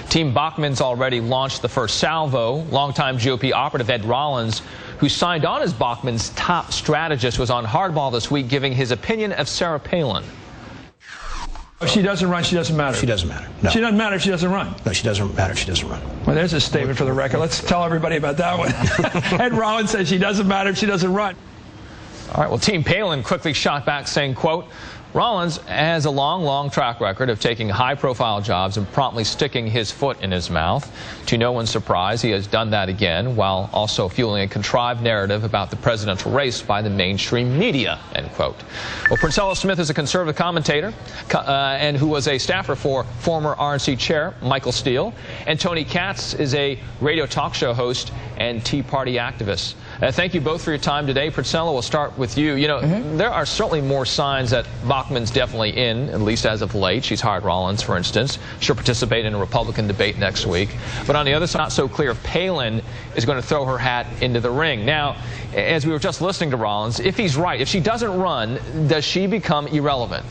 Team Bachmann's already launched the first salvo. Longtime GOP operative Ed Rollins, who signed on as Bachmann's top strategist, was on Hardball this week giving his opinion of Sarah Palin. If she doesn't run, she doesn't matter. She doesn't matter. No. She doesn't matter if she doesn't run. No, she doesn't matter if she doesn't run. Well, there's a statement for the record. Let's tell everybody about that one. Ed Rollins says she doesn't matter if she doesn't run. All right, well, Team Palin quickly shot back saying, quote, Rollins has a long track record of taking high-profile jobs and promptly sticking his foot in his mouth. To no one's surprise, he has done that again, while also fueling a contrived narrative about the presidential race by the mainstream media, end quote. Well, Princella Smith is a conservative commentator and who was a staffer for former RNC chair Michael Steele. And Tony Katz is a radio talk show host and Tea Party activist. Thank you both for your time today. Princella, we'll start with you. You know, there are certainly more signs that Bachmann's definitely in, at least as of late. She's hired Rollins, for instance. She'll participate in a Republican debate next week. But on the other side, not so clear if Palin is going to throw her hat into the ring. Now, as we were just listening to Rollins, if he's right, if she doesn't run, does she become irrelevant?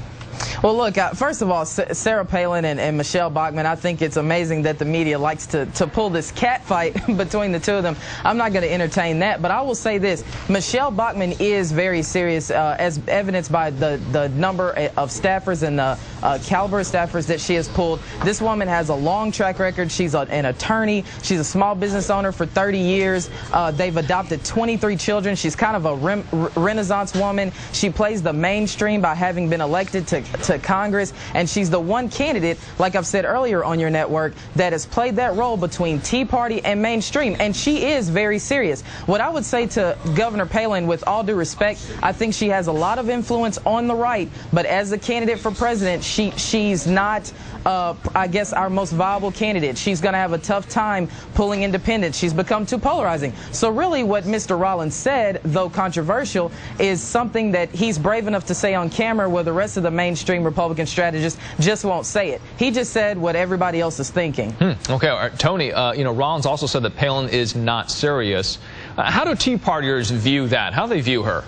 Well, look, first of all, Sarah Palin and Michelle Bachmann, I think it's amazing that the media likes to pull this cat fight between the two of them. I'm not going to entertain that, but I will say this. Michelle Bachmann is very serious, as evidenced by the number of staffers and the caliber of staffers that she has pulled. This woman has a long track record. She's an attorney. She's a small business owner for 30 years. They've adopted 23 children. She's kind of a renaissance woman. She plays the mainstream by having been elected to Congress, and she's the one candidate, like I've said earlier on your network, that has played that role between Tea Party and mainstream, and she is very serious. What I would say to Governor Palin, with all due respect, I think she has a lot of influence on the right, but as a candidate for president, she's not, I guess, our most viable candidate. She's going to have a tough time pulling independents. She's become too polarizing. So really what Mr. Rollins said, though controversial, is something that he's brave enough to say on camera where the rest of the mainstream Republican strategists just won't say it. He just said what everybody else is thinking. Okay, all right. Tony, you know, Rollins also said that Palin is not serious. How do Tea Partiers view that? How do they view her?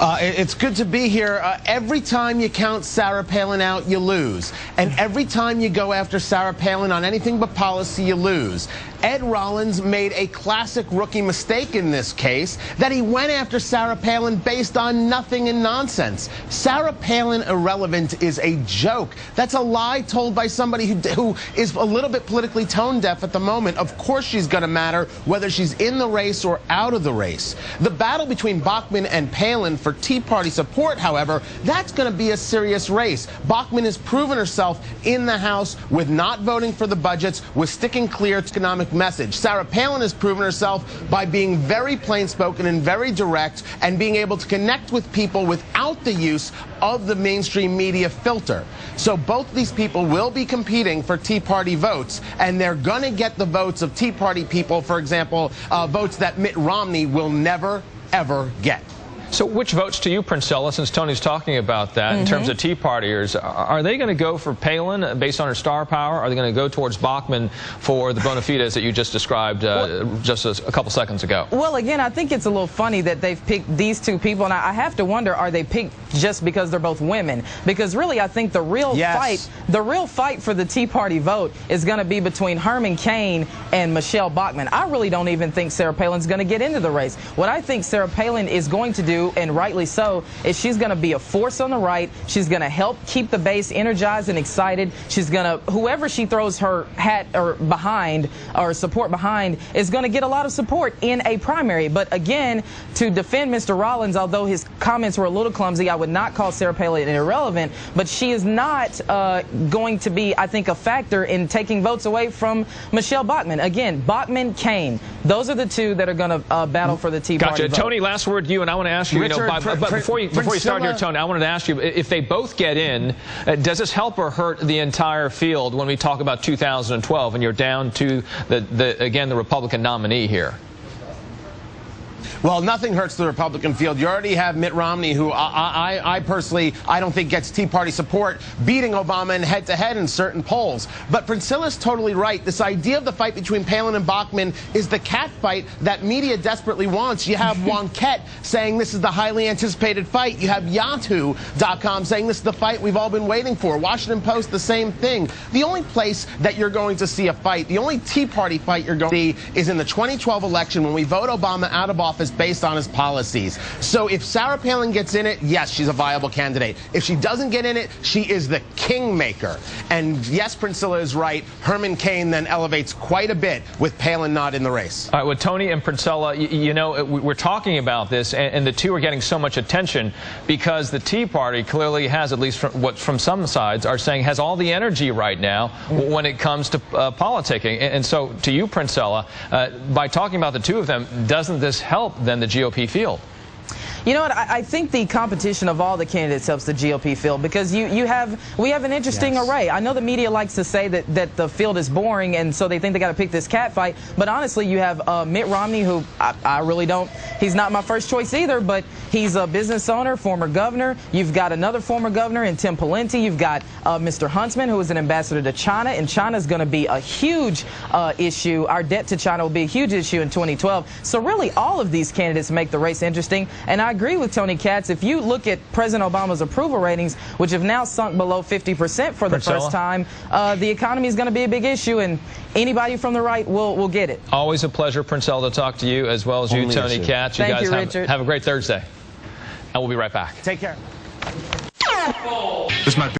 It's good to be here. Every time you count Sarah Palin out, you lose. And every time you go after Sarah Palin on anything but policy, you lose. Ed Rollins made a classic rookie mistake in this case, that he went after Sarah Palin based on nothing and nonsense. Sarah Palin irrelevant is a joke. That's a lie told by somebody who is a little bit politically tone deaf at the moment. Of course she's going to matter whether she's in the race or out of the race. The battle between Bachmann and Palin for Tea Party support, however, that's going to be a serious race. Bachmann has proven herself in the House with not voting for the budgets, with sticking clear to economic message. Sarah Palin has proven herself by being very plain-spoken and very direct and being able to connect with people without the use of the mainstream media filter. So both these people will be competing for Tea Party votes, and they're going to get the votes of Tea Party people, for example, votes that Mitt Romney will never, ever get. So which votes to you, Princella, since Tony's talking about that, in terms of Tea Partiers, are they going to go for Palin based on her star power? Are they going to go towards Bachmann for the bona fides that you just described just a couple seconds ago? Well, again, I think it's a little funny that they've picked these two people, and I have to wonder, are they picked just because they're both women? Because really, I think the real fight for the Tea Party vote is going to be between Herman Cain and Michelle Bachmann. I really don't even think Sarah Palin's going to get into the race. What I think Sarah Palin is going to do, and rightly so, is she's going to be a force on the right. She's going to help keep the base energized and excited. She's going to, whoever she throws her hat or behind or support behind is going to get a lot of support in a primary. But again, to defend Mr. Rollins, although his comments were a little clumsy, I would not call Sarah Palin irrelevant, but she is not going to be, I think, a factor in taking votes away from Michelle Bachmann. Again, Bachmann, Cain, those are the two that are going to battle for the Tea Party vote. Tony, last word to you, and I want to ask you, but before you start here, Tony, I wanted to ask you, if they both get in, does this help or hurt the entire field when we talk about 2012 and you're down to, again, the Republican nominee here? Well, nothing hurts the Republican field. You already have Mitt Romney, who I personally, I don't think gets Tea Party support, beating Obama in head-to-head in certain polls. But Princella's totally right. This idea of the fight between Palin and Bachmann is the cat fight that media desperately wants. You have Wonket saying this is the highly anticipated fight. You have Yahoo.com saying this is the fight we've all been waiting for. Washington Post, the same thing. The only place that you're going to see a fight, the only Tea Party fight you're going to see is in the 2012 election when we vote Obama out of office based on his policies. So if Sarah Palin gets in it, yes, she's a viable candidate. If she doesn't get in it, she is the kingmaker. And yes, Princella is right. Herman Cain then elevates quite a bit with Palin not in the race. All right, with Tony and Princella, you know, we're talking about this, and the two are getting so much attention because the Tea Party clearly has, at least from some sides, are saying has all the energy right now when it comes to politicking. And so to you, Princella, by talking about the two of them, doesn't this help then the GOP field? You know what? I think the competition of all the candidates helps the GOP field because we have an interesting array. I know the media likes to say that the field is boring and so they think they got to pick this cat fight. But honestly, you have Mitt Romney, who I really don't. He's not my first choice either, but he's a business owner, former governor. You've got another former governor in Tim Pawlenty. You've got Mr. Huntsman, who is an ambassador to China, and China is going to be a huge issue. Our debt to China will be a huge issue in 2012. So really, all of these candidates make the race interesting. And I agree with Tony Katz. If you look at President Obama's approval ratings, which have now sunk below 50% for the first time, the economy is going to be a big issue, and anybody from the right will get it. Always a pleasure, Princella, to talk to you, as well as you, Tony Katz. Thank you, Richard. Have a great Thursday. And we'll be right back. Take care. This might be